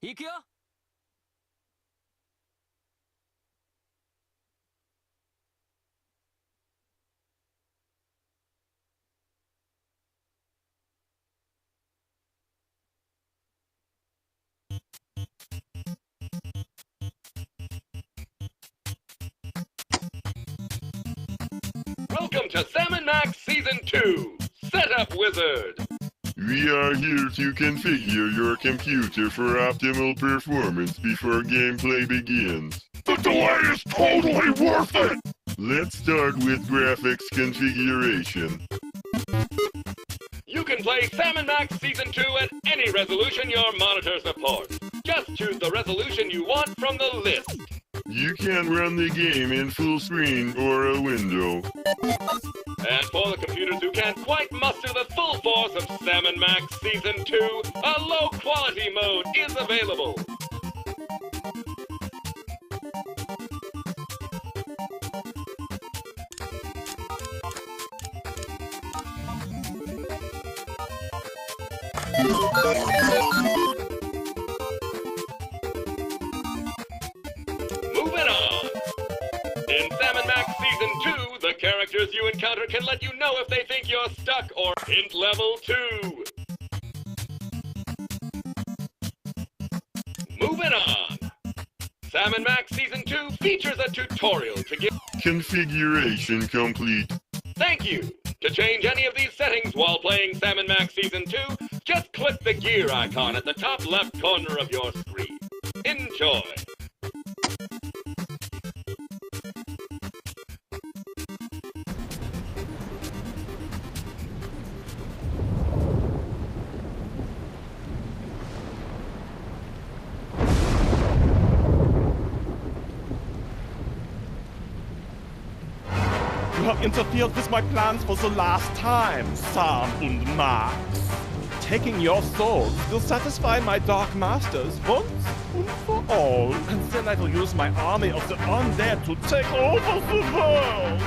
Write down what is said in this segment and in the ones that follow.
行くよ。Welcome to Sam & Max Season 2, Setup Wizard. We are here to configure your computer for optimal performance before gameplay begins. The delay is totally worth it! Let's start with graphics configuration. You can play Sam & Max Season 2 at any resolution your monitor supports. Just choose the resolution you want from the list. You can run the game in full screen or a window. And for the computers who can't quite muster the full force of Sam & Max Season 2, a low-quality mode is available. Moving on. In Sam & Max Season 2, the characters you encounter can let you know if they think you're stuck or hint level 2. Moving on. Sam & Max Season 2 features a tutorial to give... Configuration complete. Thank you! To change any of these settings while playing Sam & Max Season 2, just click the gear icon at the top left corner of your screen. Enjoy! You have interfered with my plans for the last time, Sam und Max. Taking your souls will satisfy my dark masters once and for all. And then I will use my army of the undead to take over the world.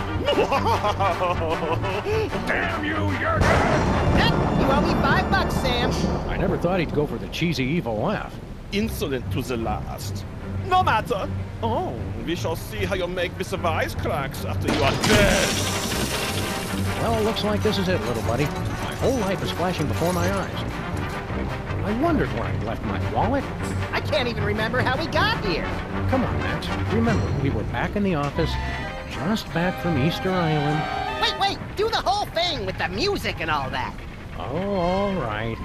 Damn you, Jurgen! You owe me $5, Sam. I never thought he'd go for the cheesy evil laugh. Insolent to the last. No matter. Oh, we shall see how you make with the wisecracks after you are dead. Well, looks like this is it, little buddy. My whole life is flashing before my eyes. I wondered where I left my wallet. I can't even remember how we got here. Come on, Max. Remember, we were back in the office, just back from Easter Island. Wait, do the whole thing with the music and all that. Oh, all right.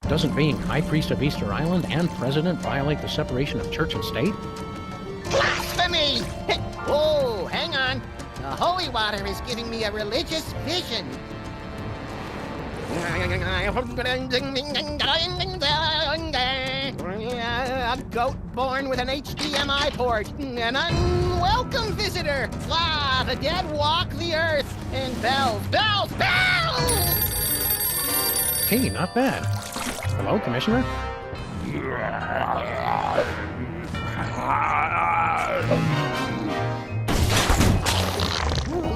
Doesn't being High Priest of Easter Island and President violate the separation of church and state? Blasphemy! Oh, hang on. The holy water is giving me a religious vision. A goat born with an HDMI port. An unwelcome visitor. Ah, the dead walk the earth. And bells. Hey, not bad. Hello, Commissioner?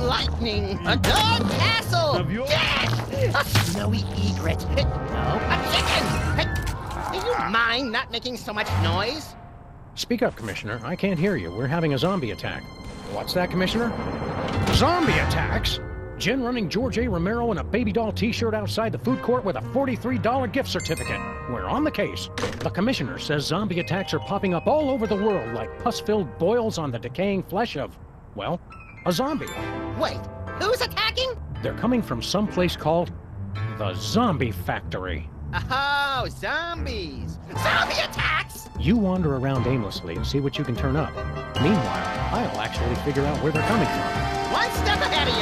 Lightning! A dog castle! Death! A snowy egret! No, a chicken! Do you mind not making so much noise? Speak up, Commissioner. I can't hear you. We're having a zombie attack. What's that, Commissioner? Zombie attacks? Jen running George A. Romero in a baby doll t-shirt outside the food court with a $43 gift certificate. We're on the case. The Commissioner says zombie attacks are popping up all over the world like pus-filled boils on the decaying flesh of, well, a zombie. Wait, who's attacking? They're coming from some place called the Zombie Factory. Oh, zombies! Zombie attacks! You wander around aimlessly and see what you can turn up. Meanwhile, I'll actually figure out where they're coming from. One step ahead of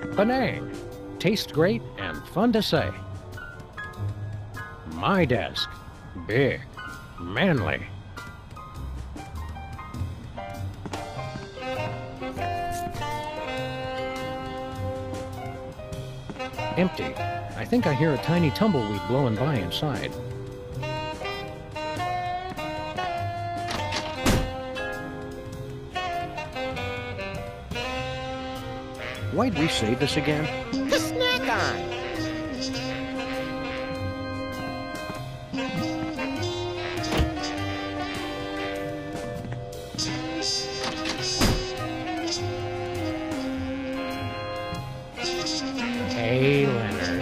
you. Penang. Tastes great and fun to say. My desk. Big. Manly. Empty. I think I hear a tiny tumbleweed blowing by inside. Why'd we save this again? To snack on. Hey, Leonard.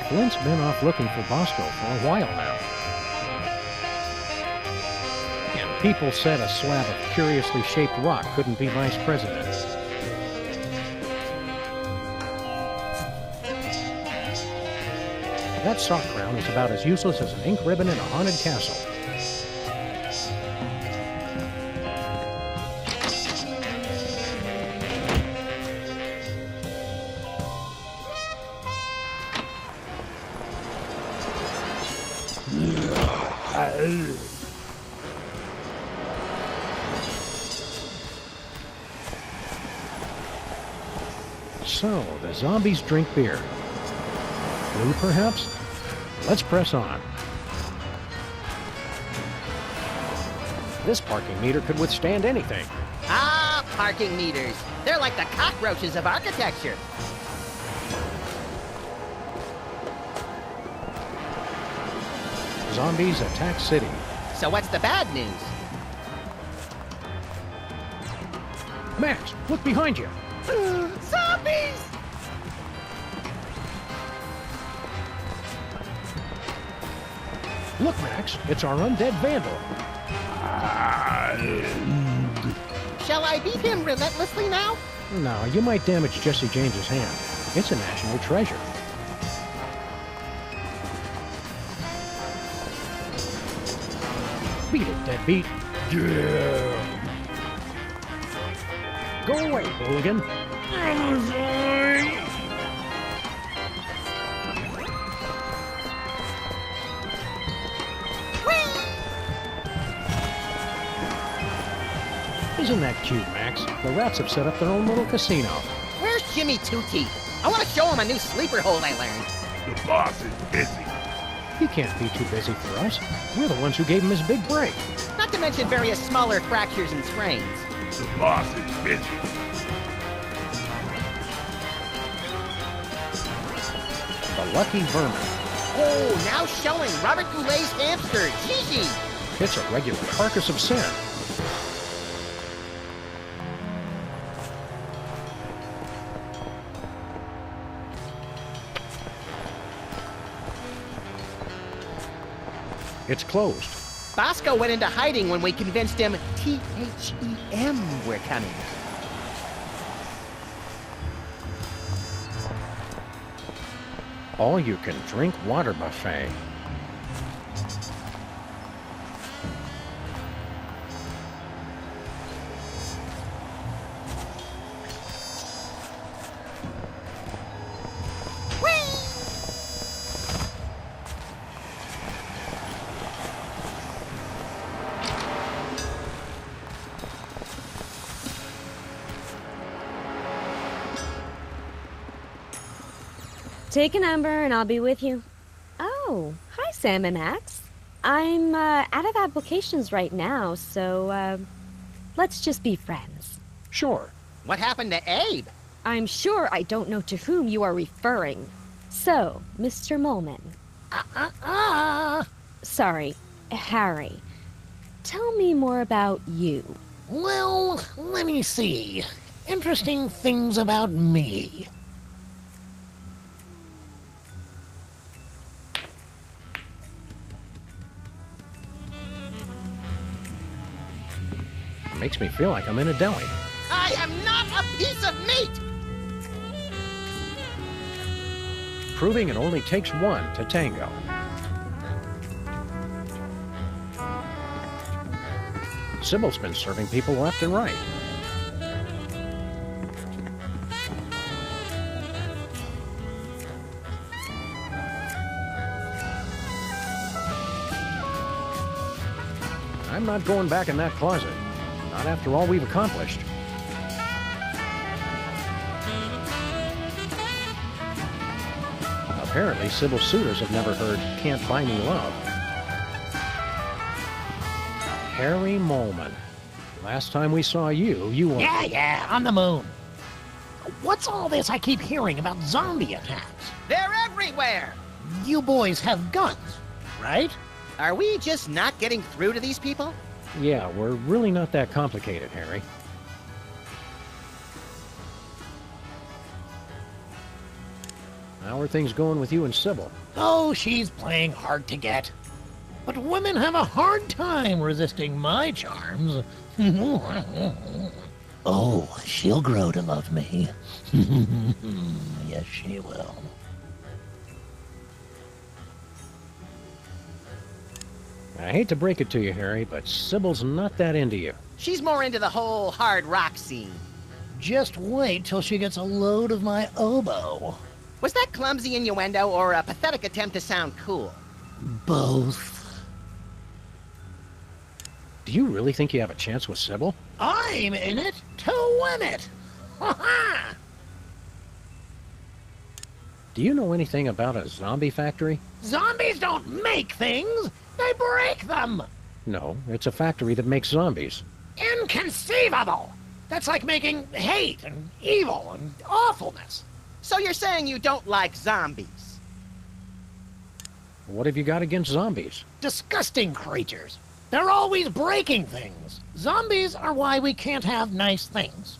Flint's been off looking for Bosco for a while now. And people said a slab of curiously shaped rock couldn't be vice president. That sock crown is about as useless as an ink ribbon in a haunted castle. So, the zombies drink beer. Blue, perhaps? Let's press on. This parking meter could withstand anything. Ah, parking meters. They're like the cockroaches of architecture. Zombies attack city. So what's the bad news? Max, look behind you. Zombies! Look, Max, it's our undead vandal. Shall I beat him relentlessly now? No, you might damage Jesse James's hand. It's a national treasure. Beat it, deadbeat. Yeah. Go away, hooligan. Isn't that cute, Max? The rats have set up their own little casino. Where's Jimmy Two Teeth? I want to show him a new sleeper hold I learned. The boss is busy. He can't be too busy for us. We're the ones who gave him his big break. Not to mention various smaller fractures and sprains. The boss is busy. The Lucky Vermin. Oh, now showing Robert Goulet's hamster, Gigi. It's a regular carcass of sin. It's closed. Bosco went into hiding when we convinced him THEM were coming. All you can drink water buffet. Take a number and I'll be with you. Oh, hi Sam and Max. I'm out of applications right now, so let's just be friends. Sure. What happened to Abe? I'm sure I don't know to whom you are referring. So, Mr. Molman. Sorry, Harry. Tell me more about you. Well, let me see. interesting things about me. Makes me feel like I'm in a deli. I am not a piece of meat! Proving it only takes one to tango. Sybil's been serving people left and right. I'm not going back in that closet. Not after all we've accomplished. Apparently, Sybil's suitors have never heard Can't Buy Me Love. Harry Molman. Last time we saw you, you were... Yeah, on the moon. What's all this I keep hearing about zombie attacks? They're everywhere! You boys have guns, right? Are we just not getting through to these people? Yeah, we're really not that complicated, Harry. How are things going with you and Sybil? Oh, she's playing hard to get. But women have a hard time resisting my charms. Oh, she'll grow to love me. Yes, she will. I hate to break it to you, Harry, but Sybil's not that into you. She's more into the whole hard rock scene. Just wait till she gets a load of my oboe. Was that clumsy innuendo or a pathetic attempt to sound cool? Both. Do you really think you have a chance with Sybil? I'm in it to win it. Ha-ha! Do you know anything about a zombie factory? Zombies don't make things, they break them. No, it's a factory that makes zombies. Inconceivable! That's like making hate and evil and awfulness. So you're saying you don't like zombies? What have you got against zombies? Disgusting creatures. They're always breaking things. Zombies are why we can't have nice things.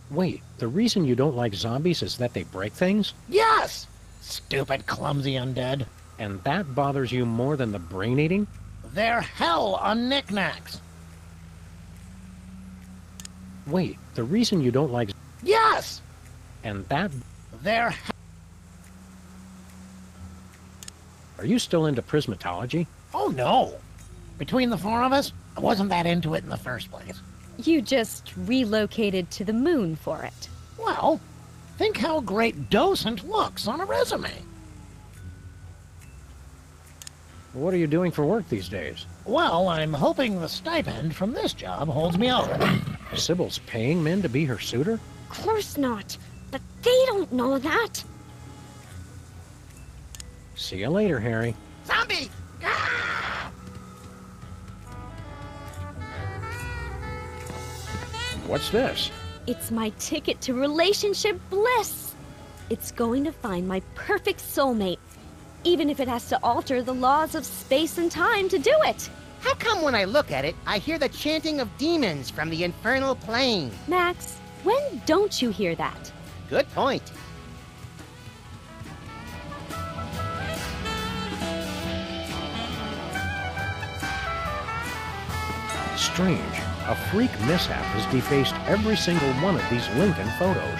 Wait, the reason you don't like zombies is that they break things? Yes! Stupid, clumsy undead. And that bothers you more than the brain eating? They're hell on knickknacks. Wait, the reason you don't like... Yes! And that... They're... Are you still into prismatology? Oh, no. Between the four of us, I wasn't that into it in the first place. You just relocated to the moon for it. Well, think how great docent looks on a resume. What are you doing for work these days? Well, I'm hoping the stipend from this job holds me over. Sybil's paying men to be her suitor? Of course not. But they don't know that. See you later, Harry. Zombie! What's this? It's my ticket to relationship bliss. It's going to find my perfect soulmate, even if it has to alter the laws of space and time to do it. How come when I look at it, I hear the chanting of demons from the infernal plane? Max, when don't you hear that? Good point. Strange. A freak mishap has defaced every single one of these Lincoln photos.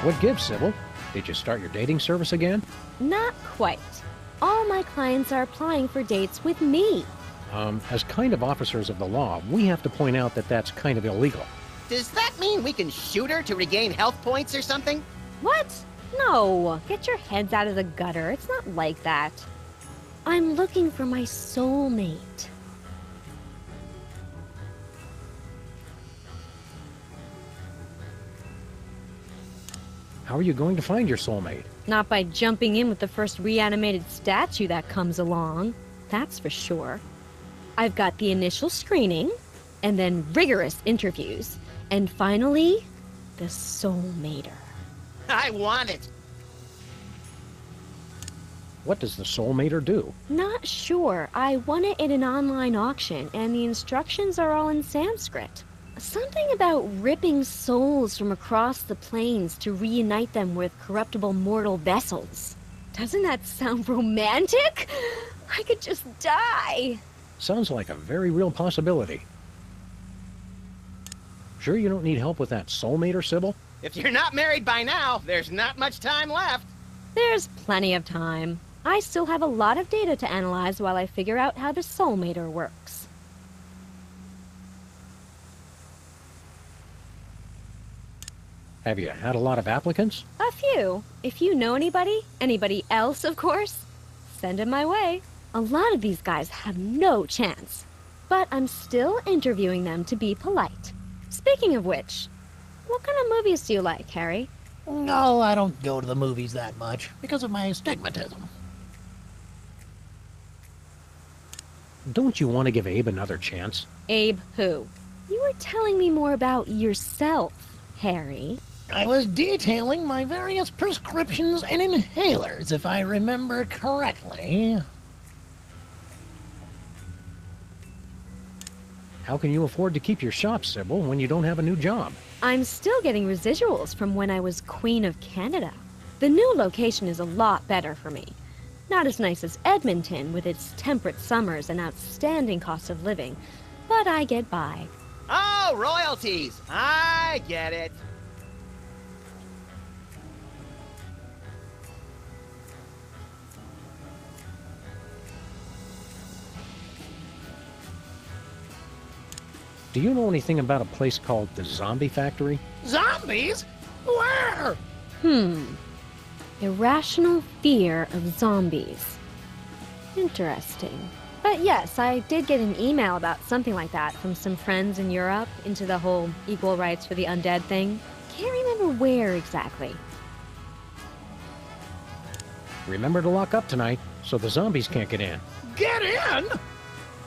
What gives, Sybil? Did you start your dating service again? Not quite. All my clients are applying for dates with me. As kind of officers of the law, we have to point out that that's kind of illegal. Does that mean we can shoot her to regain health points or something? What? No. Get your heads out of the gutter. It's not like that. I'm looking for my soulmate. How are you going to find your soulmate? Not by jumping in with the first reanimated statue that comes along. That's for sure. I've got the initial screening, and then rigorous interviews, and finally, the soulmater. I want it. What does the Soul Mater do? Not sure. I won it in an online auction, and the instructions are all in Sanskrit. Something about ripping souls from across the planes to reunite them with corruptible mortal vessels. Doesn't that sound romantic? I could just die. Sounds like a very real possibility. Sure you don't need help with that Soul Mater, Sybil? If you're not married by now, there's not much time left. There's plenty of time. I still have a lot of data to analyze while I figure out how the Soul Mater works. Have you had a lot of applicants? A few. If you know anybody else, of course, send them my way. A lot of these guys have no chance, but I'm still interviewing them to be polite. Speaking of which, what kind of movies do you like, Harry? No, I don't go to the movies that much because of my astigmatism. Don't you want to give Abe another chance? Abe who? You were telling me more about yourself, Harry. I was detailing my various prescriptions and inhalers, if I remember correctly. How can you afford to keep your shop, Sybil, when you don't have a new job? I'm still getting residuals from when I was Queen of Canada. The new location is a lot better for me. Not as nice as Edmonton, with its temperate summers and outstanding cost of living, but I get by. Oh, royalties! I get it. Do you know anything about a place called the Zombie Factory? Zombies? Where? Irrational fear of zombies. Interesting. But yes, I did get an email about something like that from some friends in Europe into the whole equal rights for the undead thing. Can't remember where exactly. Remember to lock up tonight so the zombies can't get in. Get in?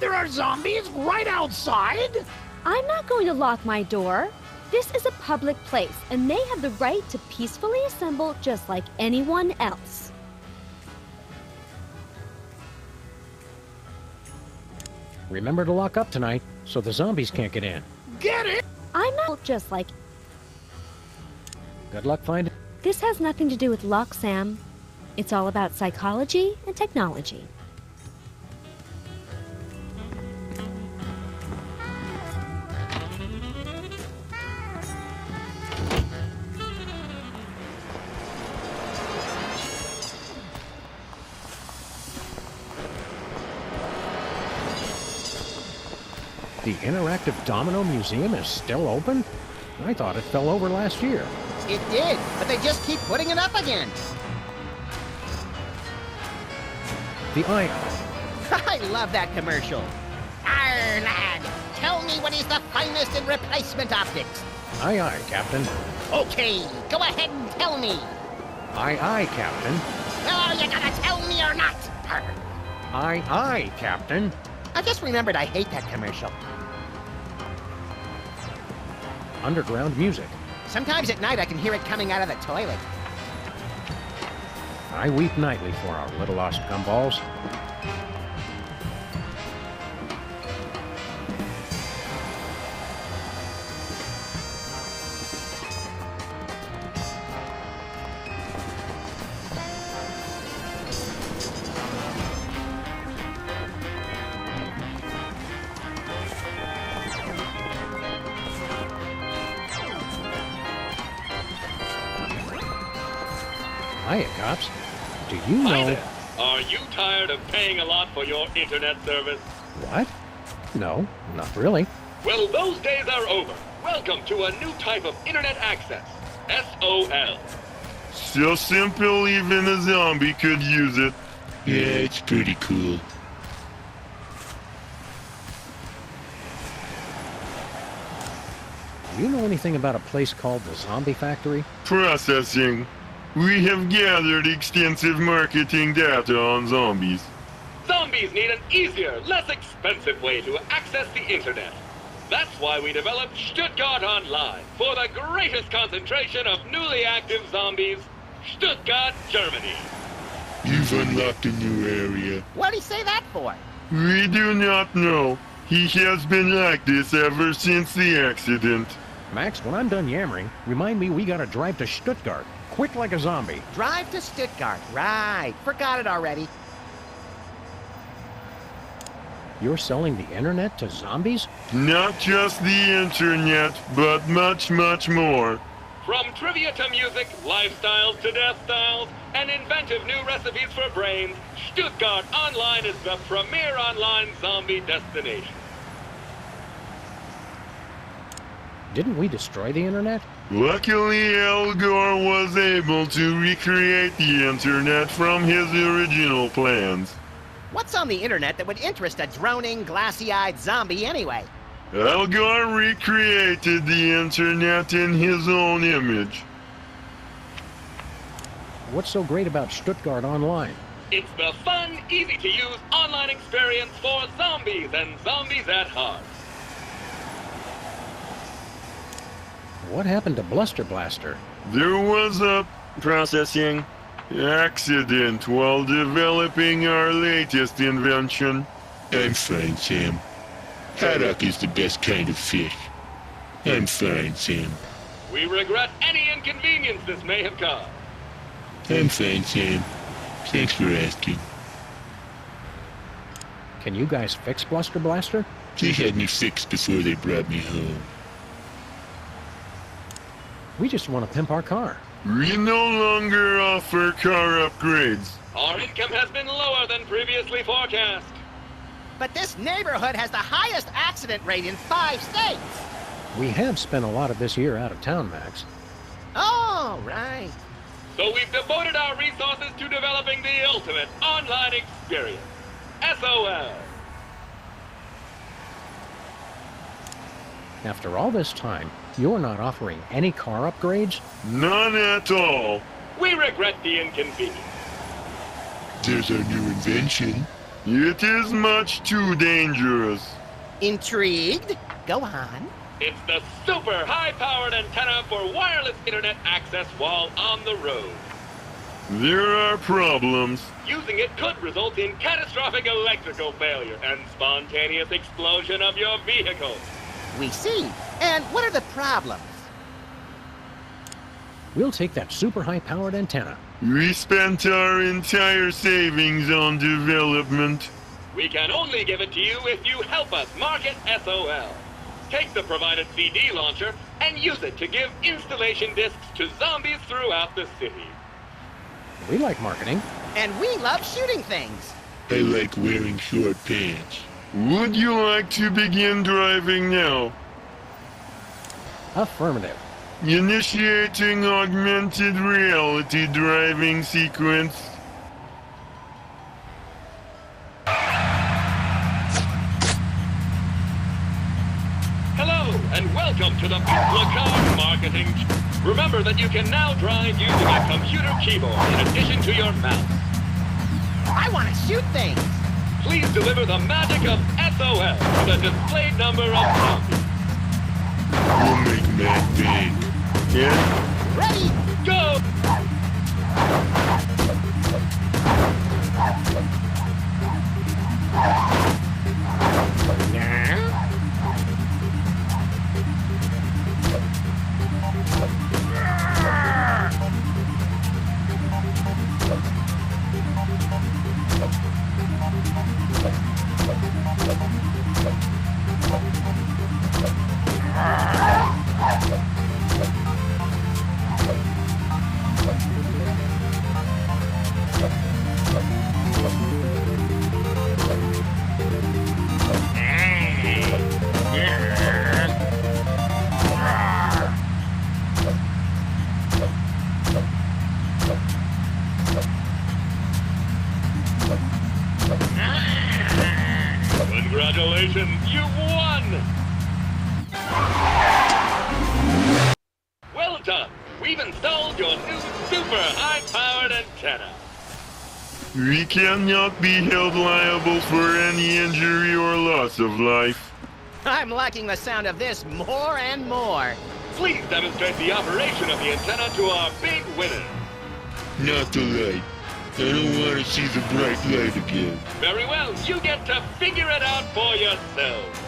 There are zombies right outside? I'm not going to lock my door. This is a public place, and they have the right to peacefully assemble just like anyone else. Remember to lock up tonight so the zombies can't get in. Get in? I'm not just like... Good luck finding... This has nothing to do with luck, Sam. It's all about psychology and technology. The Interactive Domino Museum is still open? I thought it fell over last year. It did, but they just keep putting it up again. The Ion. I love that commercial. Arr, lad, tell me what is the finest in replacement optics. Aye, aye, Captain. Okay, go ahead and tell me. Aye, aye, Captain. Oh, you gotta tell me or not. Arr. Aye, aye, Captain. I just remembered I hate that commercial. Underground music. Sometimes at night I can hear it coming out of the toilet. I weep nightly for our little lost gumballs. Hiya, cops. Do you Hi know... there. Are you tired of paying a lot for your internet service? What? No, not really. Well, those days are over. Welcome to a new type of internet access. SOL. So simple, even a zombie could use it. Yeah, it's pretty cool. Do you know anything about a place called the Zombie Factory? Processing. We have gathered extensive marketing data on zombies. Zombies need an easier, less expensive way to access the internet. That's why we developed Stuttgart Online for the greatest concentration of newly active zombies, Stuttgart, Germany. You've unlocked a new area. What'd he say that for? We do not know. He has been like this ever since the accident. Max, when I'm done yammering, remind me we gotta drive to Stuttgart. Quick like a zombie. Drive to Stuttgart. Right. Forgot it already. You're selling the internet to zombies? Not just the internet, but much, much more. From trivia to music, lifestyles to death styles, and inventive new recipes for brains, Stuttgart Online is the premier online zombie destination. Didn't we destroy the internet? Luckily, Al Gore was able to recreate the internet from his original plans. What's on the internet that would interest a droning, glassy-eyed zombie anyway? Al Gore recreated the internet in his own image. What's so great about Stuttgart Online? It's the fun, easy-to-use online experience for zombies and zombies at heart. What happened to Bluster Blaster? There was a processing accident while developing our latest invention. I'm fine, Sam. Haddock is the best kind of fish. I'm fine, Sam. We regret any inconvenience this may have caused. I'm fine, Sam. Thanks for asking. Can you guys fix Bluster Blaster? They had me fixed before they brought me home. We just want to pimp our car. We no longer offer car upgrades. Our income has been lower than previously forecast. But this neighborhood has the highest accident rate in 5 states. We have spent a lot of this year out of town, Max. Oh, right. So we've devoted our resources to developing the ultimate online experience. SOL. After all this time, you're not offering any car upgrades? None at all. We regret the inconvenience. There's our new invention. It is much too dangerous. Intrigued? Go on. It's the super high-powered antenna for wireless internet access while on the road. There are problems. Using it could result in catastrophic electrical failure and spontaneous explosion of your vehicle. We see. And what are the problems? We'll take that super high-powered antenna. We spent our entire savings on development. We can only give it to you if you help us market SOL. Take the provided CD launcher and use it to give installation discs to zombies throughout the city. We like marketing. And we love shooting things. I like wearing short pants. Would you like to begin driving now? Affirmative. Initiating augmented reality driving sequence. Hello, and welcome to the Pizza Car Marketing. Remember that you can now drive using a computer keyboard in addition to your mouse. I want to shoot things. Please deliver the magic of SOL to the displayed number of zombies. We'll make Matt big. Yeah? Ready? Go! Congratulations, you won! Well done! We've installed your new super high-powered antenna. We cannot be held liable for any injury or loss of life. I'm liking the sound of this more and more. Please demonstrate the operation of the antenna to our big winner. Not the light. I don't want to see the bright light again. Very well, you get to figure it out for yourself.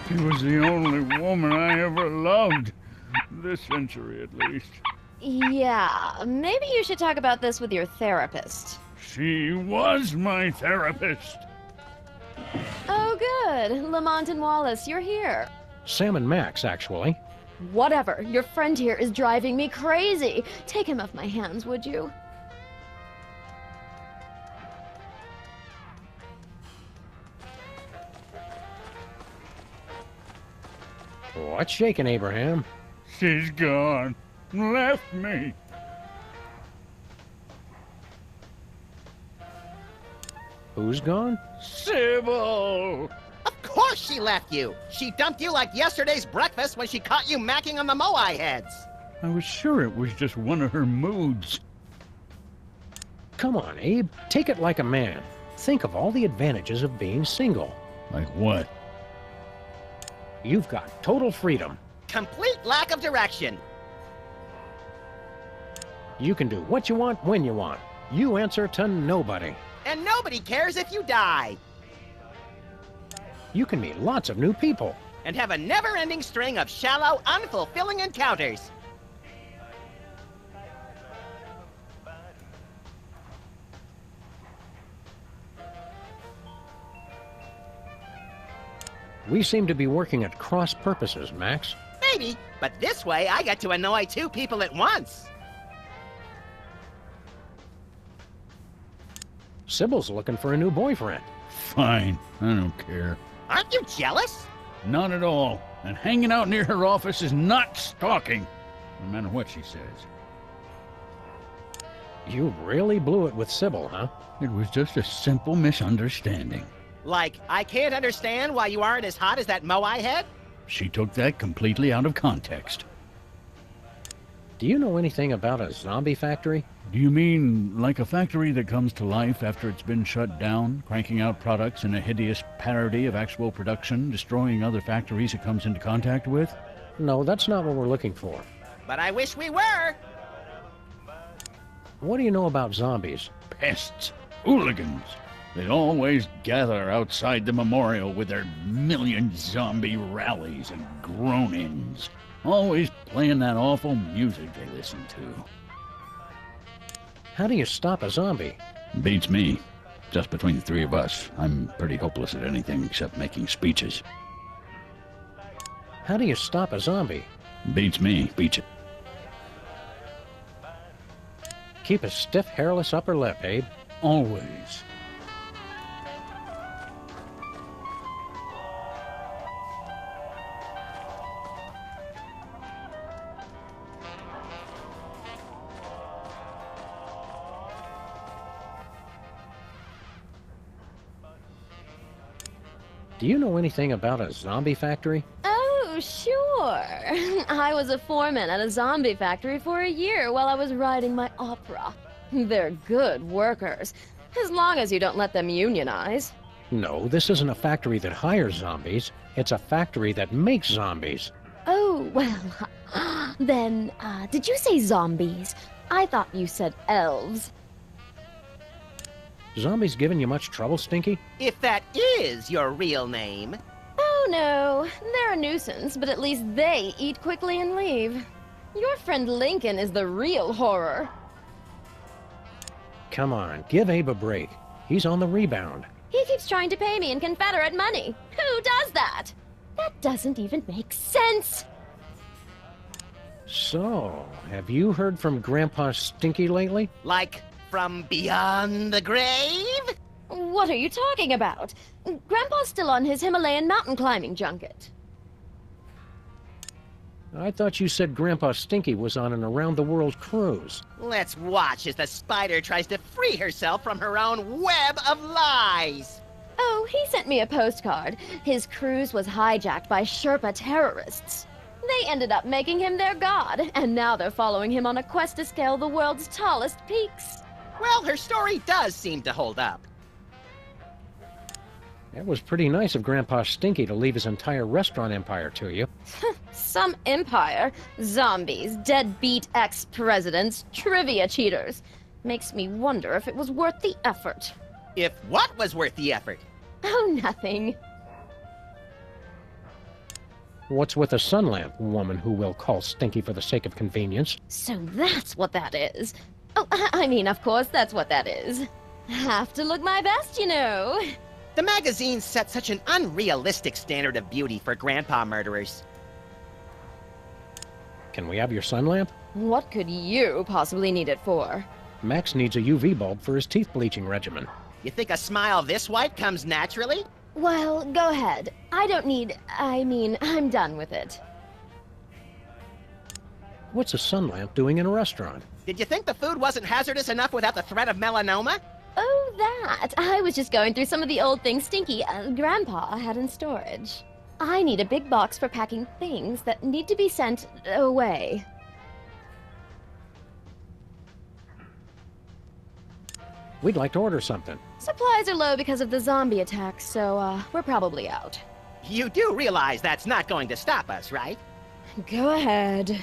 She was the only woman I ever loved. This century, at least. Yeah, maybe you should talk about this with your therapist. She was my therapist. Oh, good. Lamont and Wallace, you're here. Sam and Max, actually. Whatever. Your friend here is driving me crazy. Take him off my hands, would you? What's shaking, Abraham? She's gone. Left me. Who's gone? Sybil! Of course she left you. She dumped you like yesterday's breakfast when she caught you macking on the Moai heads. I was sure it was just one of her moods. Come on, Abe. Take it like a man. Think of all the advantages of being single. Like what? You've got total freedom. Complete lack of direction. You can do what you want when you want. You answer to nobody. And nobody cares if you die. You can meet lots of new people. And have a never-ending string of shallow, unfulfilling encounters. We seem to be working at cross purposes, Max. Maybe, but this way I get to annoy two people at once. Sybil's looking for a new boyfriend. Fine. I don't care. Aren't you jealous? Not at all. And hanging out near her office is not stalking, no matter what she says. You really blew it with Sybil, huh? It was just a simple misunderstanding. Like, I can't understand why you aren't as hot as that Moai head? She took that completely out of context. Do you know anything about a zombie factory? Do you mean like a factory that comes to life after it's been shut down, cranking out products in a hideous parody of actual production, destroying other factories it comes into contact with? No, that's not what we're looking for. But I wish we were. What do you know about zombies? Pests. Hooligans. They always gather outside the memorial with their million zombie rallies and groan-ins. Always playing that awful music they listen to. How do you stop a zombie? Beats me. Just between the three of us, I'm pretty hopeless at anything except making speeches. How do you stop a zombie? Beats me. Beats it. Keep a stiff, hairless upper lip, Abe. Always. Do you know anything about a zombie factory? Oh, sure. I was a foreman at a zombie factory for a year while I was writing my opera. They're good workers, as long as you don't let them unionize. No, this isn't a factory that hires zombies. It's a factory that makes zombies. Oh, well, then, did you say zombies? I thought you said elves. Zombies giving you much trouble, Stinky? If that is your real name. Oh, no. They're a nuisance, but at least they eat quickly and leave. Your friend Lincoln is the real horror. Come on, give Abe a break. He's on the rebound. He keeps trying to pay me in Confederate money. Who does that? That doesn't even make sense. So, have you heard from Grandpa Stinky lately? Like, from beyond the grave? What are you talking about? Grandpa's still on his Himalayan mountain climbing junket. I thought you said Grandpa Stinky was on an around-the-world cruise. Let's watch as the spider tries to free herself from her own web of lies. Oh, he sent me a postcard. His cruise was hijacked by Sherpa terrorists. They ended up making him their god, and now they're following him on a quest to scale the world's tallest peaks. Well, her story does seem to hold up. It was pretty nice of Grandpa Stinky to leave his entire restaurant empire to you. Some empire. Zombies, deadbeat ex-presidents, trivia cheaters. Makes me wonder if it was worth the effort. If what was worth the effort? Oh, nothing. What's with a sun lamp, woman who will call Stinky for the sake of convenience? So that's what that is. Oh, I mean, of course, that's what that is. Have to look my best, you know. The magazine set such an unrealistic standard of beauty for grandpa murderers. Can we have your sun lamp? What could you possibly need it for? Max needs a UV bulb for his teeth bleaching regimen. You think a smile this white comes naturally? Well, go ahead. I don't need... I'm done with it. What's a sun lamp doing in a restaurant? Did you think the food wasn't hazardous enough without the threat of melanoma? Oh, that. I was just going through some of the old things Stinky, Grandpa, had in storage. I need a big box for packing things that need to be sent away. We'd like to order something. Supplies are low because of the zombie attack, so, we're probably out. You do realize that's not going to stop us, right? Go ahead.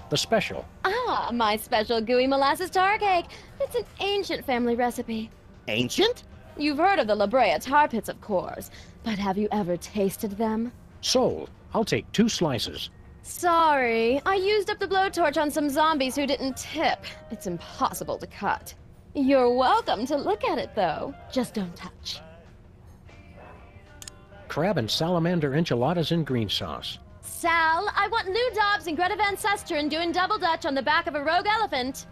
The special. Ah, my special gooey molasses tar cake. It's an ancient family recipe. Ancient? You've heard of the La Brea tar pits, of course, but have you ever tasted them? Sold. I'll take 2 slices. Sorry, I used up the blowtorch on some zombies who didn't tip. It's impossible to cut. You're welcome to look at it, though. Just don't touch. Crab and salamander enchiladas in green sauce. Sal, I want Lou Dobbs and Greta Van Susteren doing double dutch on the back of a rogue elephant.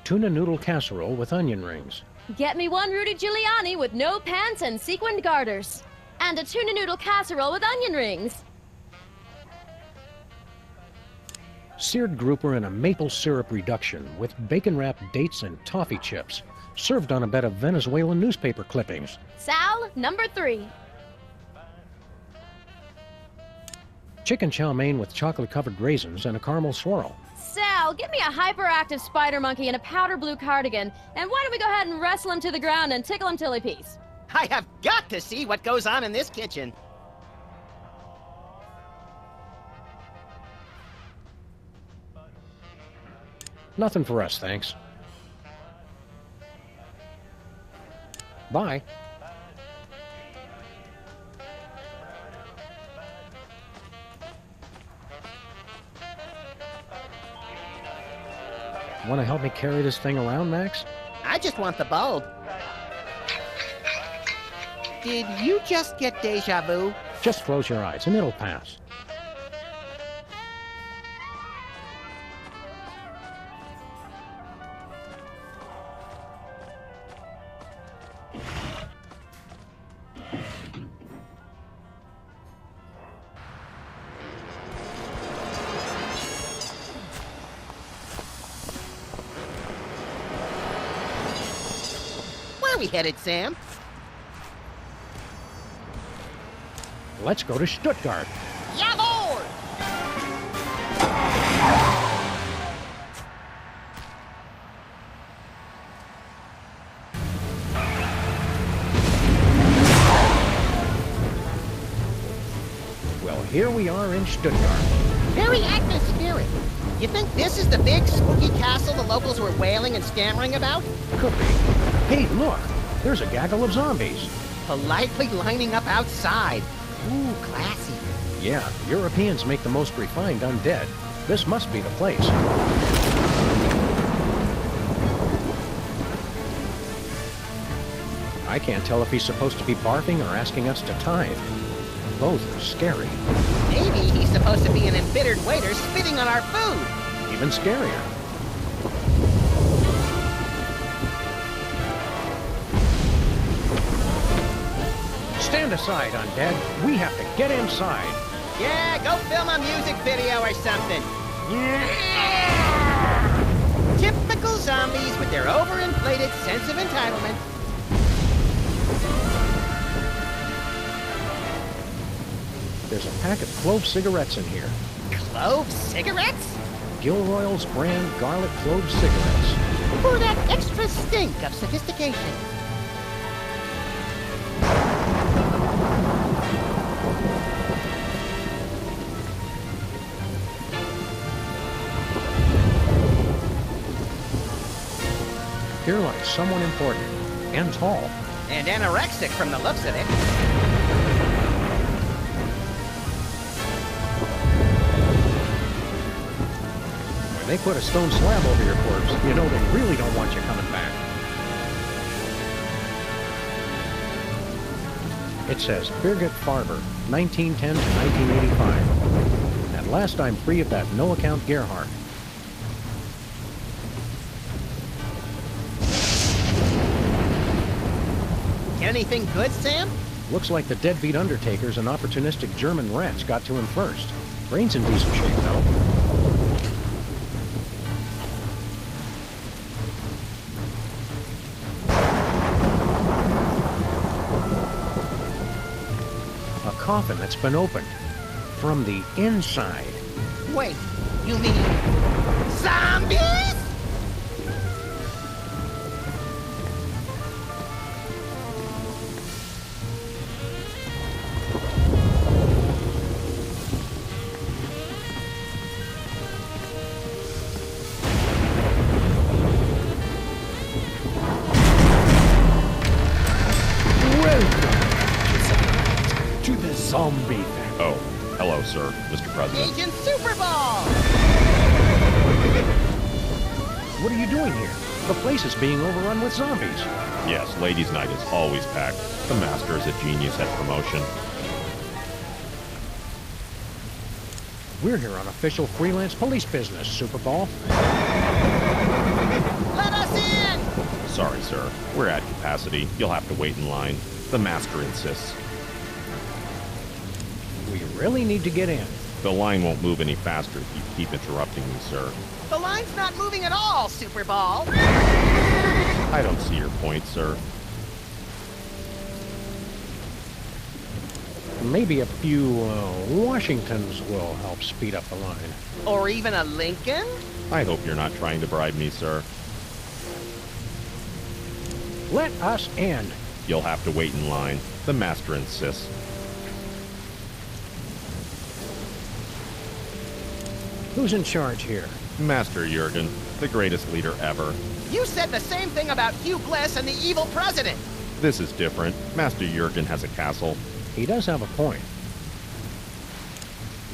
Tuna noodle casserole with onion rings. Get me one Rudy Giuliani with no pants and sequined garters. And a tuna noodle casserole with onion rings. Seared grouper in a maple syrup reduction with bacon-wrapped dates and toffee chips. Served on a bed of Venezuelan newspaper clippings. Sal, number 3. Chicken chow mein with chocolate-covered raisins and a caramel swirl. Sal, get me a hyperactive spider monkey in a powder blue cardigan, and why don't we go ahead and wrestle him to the ground and tickle him till he pees? I have got to see what goes on in this kitchen. Nothing for us, thanks. Bye. Want to help me carry this thing around, Max? I just want the bulb. Did you just get deja vu? Just close your eyes and it'll pass. Where are we headed, Sam? Let's go to Stuttgart. Yeah, Lord! Well, here we are in Stuttgart. Very atmospheric. You think this is the big spooky castle the locals were wailing and stammering about? Could be. Hey, look! There's a gaggle of zombies. Politely lining up outside. Ooh, classy. Yeah, Europeans make the most refined undead. This must be the place. I can't tell if he's supposed to be barfing or asking us to tithe. Both are scary. Maybe he's supposed to be an embittered waiter spitting on our food. Even scarier. Stand aside, undead. We have to get inside. Yeah, go film a music video or something. Typical zombies with their overinflated sense of entitlement. There's a pack of clove cigarettes in here. Clove cigarettes? Gilroy's brand garlic clove cigarettes. For that extra stink of sophistication. You're like someone important. And tall. And anorexic from the looks of it. When they put a stone slab over your corpse, you know they really don't want you coming back. It says Birgit Farber, 1910 to 1985. At last I'm free of that no-account Gerhardt. Anything good, Sam? Looks like the deadbeat undertakers and opportunistic German rats got to him first. Brain's in decent shape, though. A coffin that's been opened. From the inside. Wait, you mean zombies? To the zombie thing. Oh, hello, sir, Mr. President. Agent Super Ball! What are you doing here? The place is being overrun with zombies. Yes, ladies' night is always packed. The master is a genius at promotion. We're here on official freelance police business, Superball. Let us in! Sorry, sir. We're at capacity. You'll have to wait in line. The master insists. We really need to get in. The line won't move any faster if you keep interrupting me, sir. The line's not moving at all, Super Ball. I don't see your point, sir. Maybe a few Washingtons will help speed up the line. Or even a Lincoln? I hope you're not trying to bribe me, sir. Let us in. You'll have to wait in line. The master insists. Who's in charge here? Master Jurgen, the greatest leader ever. You said the same thing about Hugh Bliss and the evil president. This is different. Master Jurgen has a castle. He does have a point.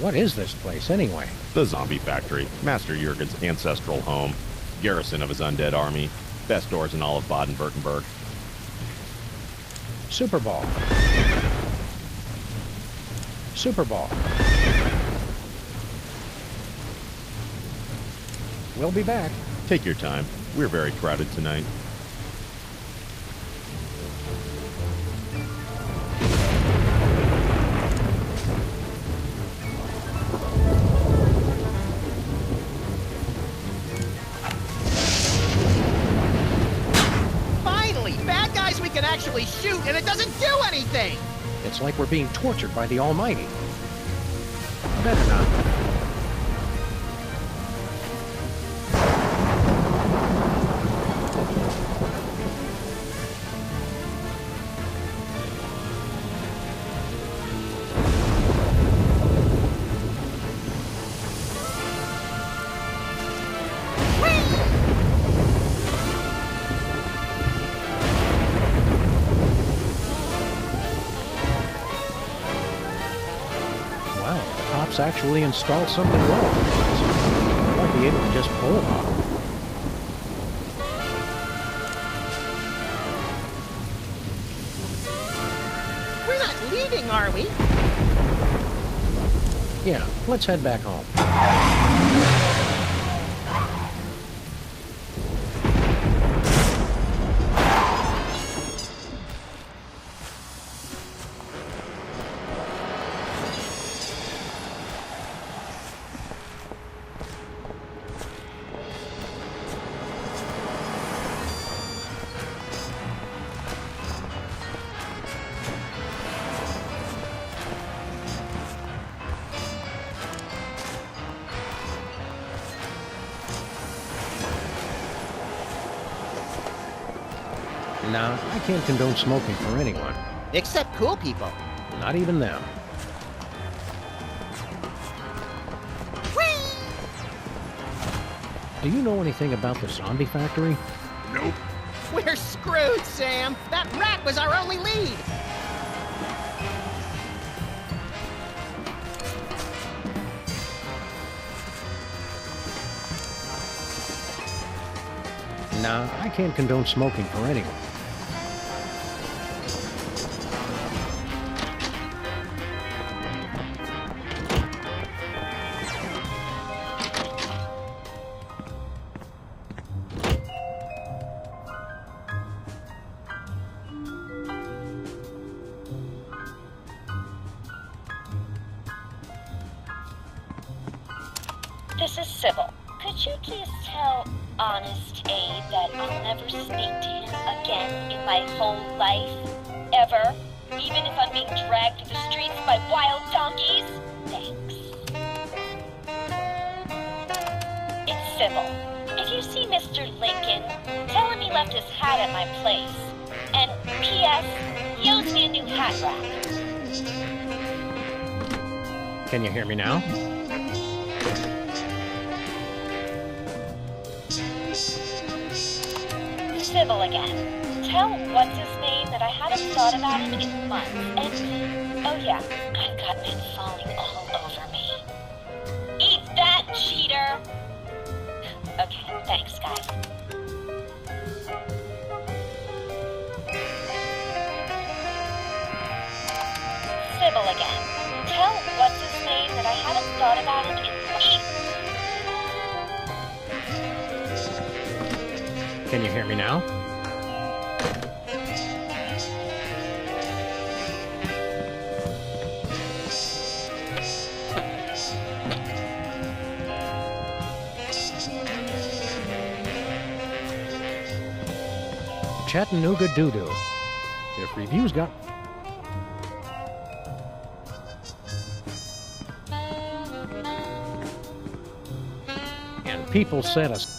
What is this place, anyway? The Zombie Factory. Master Jurgen's ancestral home. Garrison of his undead army. Best doors in all of Baden-Württemberg. Superball. Superball. We'll be back. Take your time. We're very crowded tonight. Finally, bad guys we can actually shoot and it doesn't do anything! It's like we're being tortured by the Almighty. Better not. Actually installed something well. I might be able to just pull it off. We're not leaving, are we? Yeah, let's head back home. Nah, I can't condone smoking for anyone. Except cool people. Not even them. Do you know anything about the zombie factory? Nope. We're screwed, Sam. That rat was our only lead. Nah, I can't condone smoking for anyone. This is Sybil. Could you please tell Honest Abe that I'll never speak to him again in my whole life? Ever? Even if I'm being dragged through the streets by wild donkeys? Thanks. It's Sybil. If you see Mr. Lincoln, tell him he left his hat at my place. And P.S. He owes me a new hat rack. Can you hear me now? Sybil again. Tell what's-his-name that I haven't thought about him in months. And, oh yeah, I've got men falling all over me. Eat that, cheater! Okay, thanks, guys. Sybil again. Tell what's-his-name that I haven't thought about him in months. Can you hear me now? Chattanooga doo-doo. If reviews got... And people said us...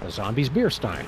The zombies' beer stein.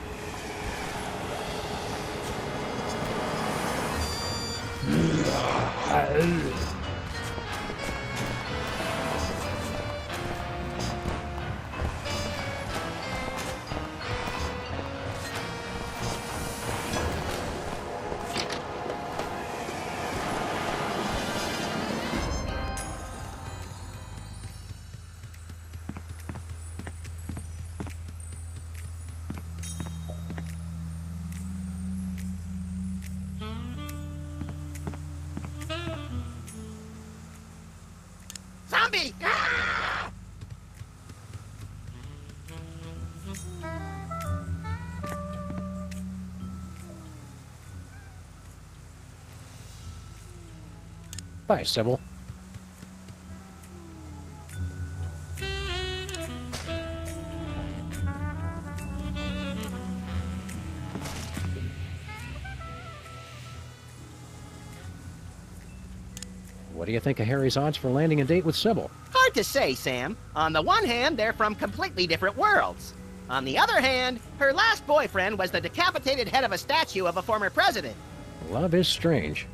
Zombie! Ah! Bye, Sybil. What do you think of Harry's odds for landing a date with Sybil? Hard to say, Sam. On the one hand, they're from completely different worlds. On the other hand, her last boyfriend was the decapitated head of a statue of a former president. Love is strange.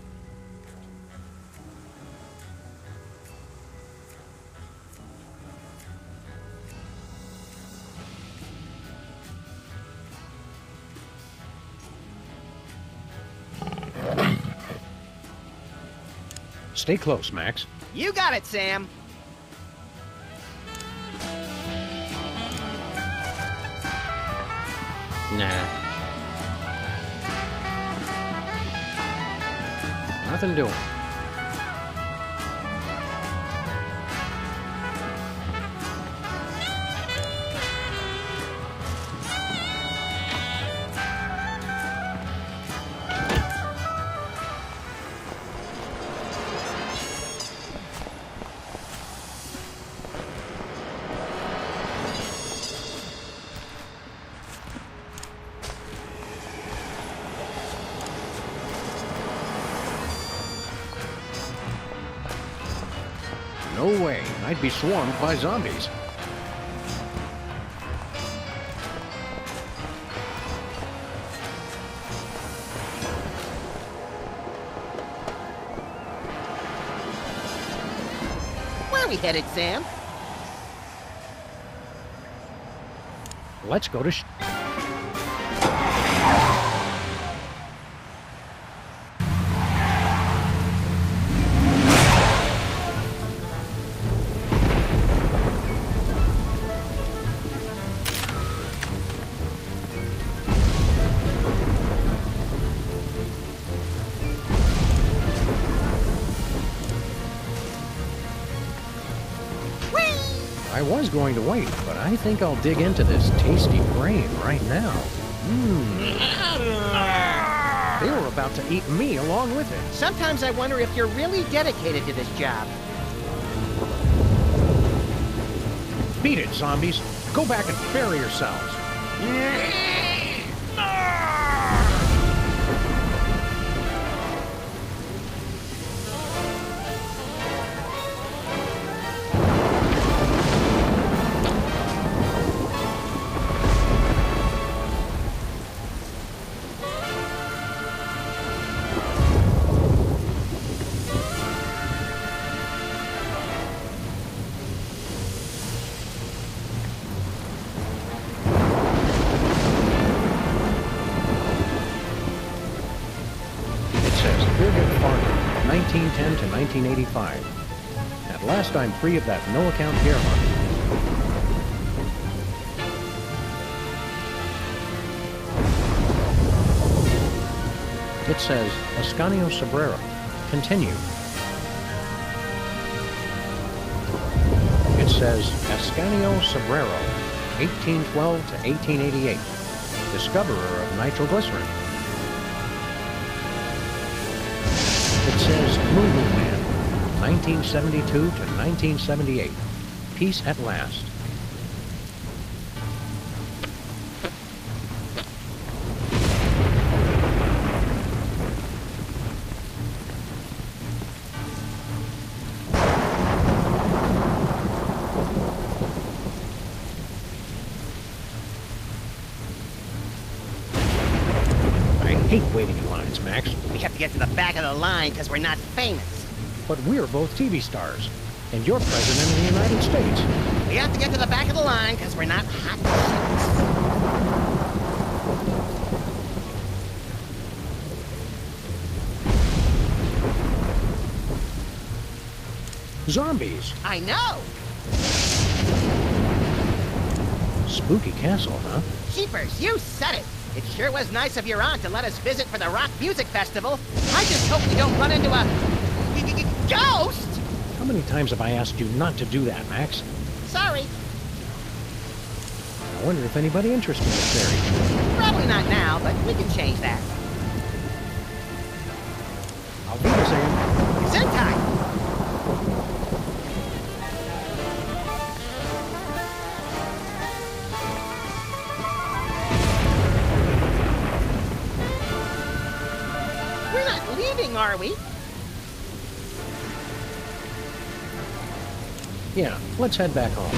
Stay close, Max. You got it, Sam. Nah. Nothing doing. No way. I'd be swarmed by zombies. Where are we headed, Sam? Let's go to I was going to wait, but I think I'll dig into this tasty brain right now. They were about to eat me along with it. Sometimes I wonder if you're really dedicated to this job. Beat it, zombies. Go back and bury yourselves. Birgit Farmer, 1910 to 1985. At last I'm free of that no-account hair mark. It says, Ascanio Sobrero. Continue. It says, Ascanio Sobrero, 1812 to 1888. Discoverer of nitroglycerin. It says Moo Man, 1972 to 1978. Peace at last. I hate waiting in lines, Max. We have to get to the back of the line because we're not famous. But we're both TV stars, and you're president of the United States. We have to get to the back of the line because we're not hot shits. Zombies. I know! Spooky castle, huh? Jeepers, you said it! It sure was nice of your aunt to let us visit for the Rock Music Festival. I just hope we don't run into a... ghost! How many times have I asked you not to do that, Max? Sorry. I wonder if anybody interested in this theory. Probably not now, but we can change that. I'll be the same. Sentai! We're not leaving, are we? Yeah, let's head back home.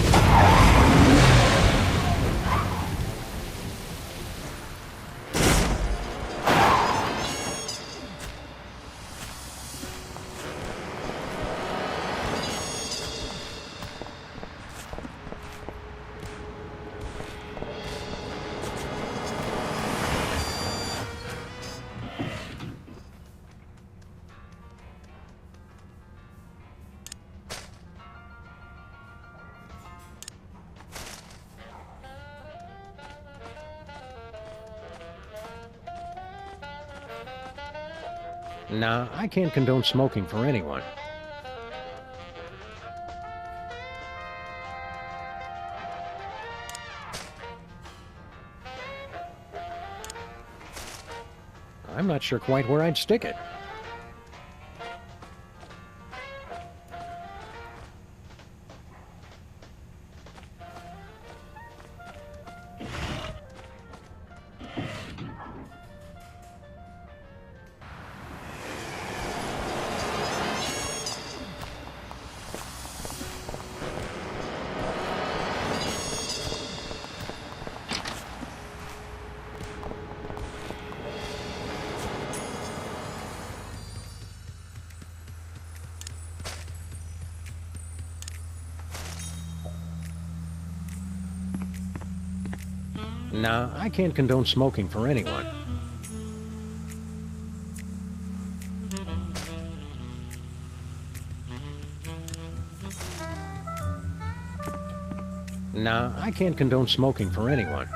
Nah, I can't condone smoking for anyone. I'm not sure quite where I'd stick it. Nah, I can't condone smoking for anyone. Nah, I can't condone smoking for anyone.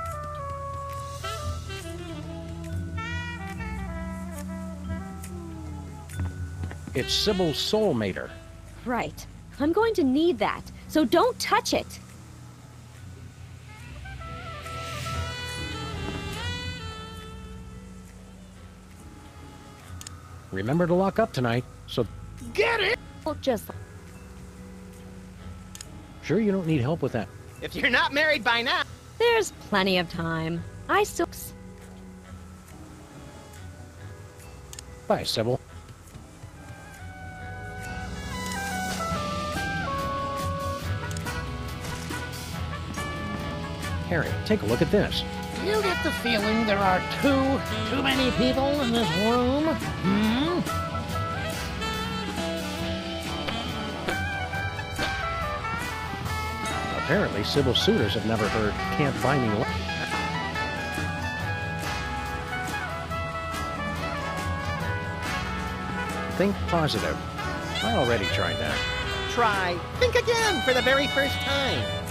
It's Sybil's soul mater. Right. I'm going to need that, so don't touch it. Remember to lock up tonight, so... Get it! Well, just... Sure you don't need help with that? If you're not married by now... There's plenty of time. I still... Bye, Sybil. Harry, take a look at this. Do you get the feeling there are too many people in this room? Hmm? Apparently, Sybil's suitors have never heard Can't Buy Me Love. Think positive. I already tried that. Try. Think again for the very first time.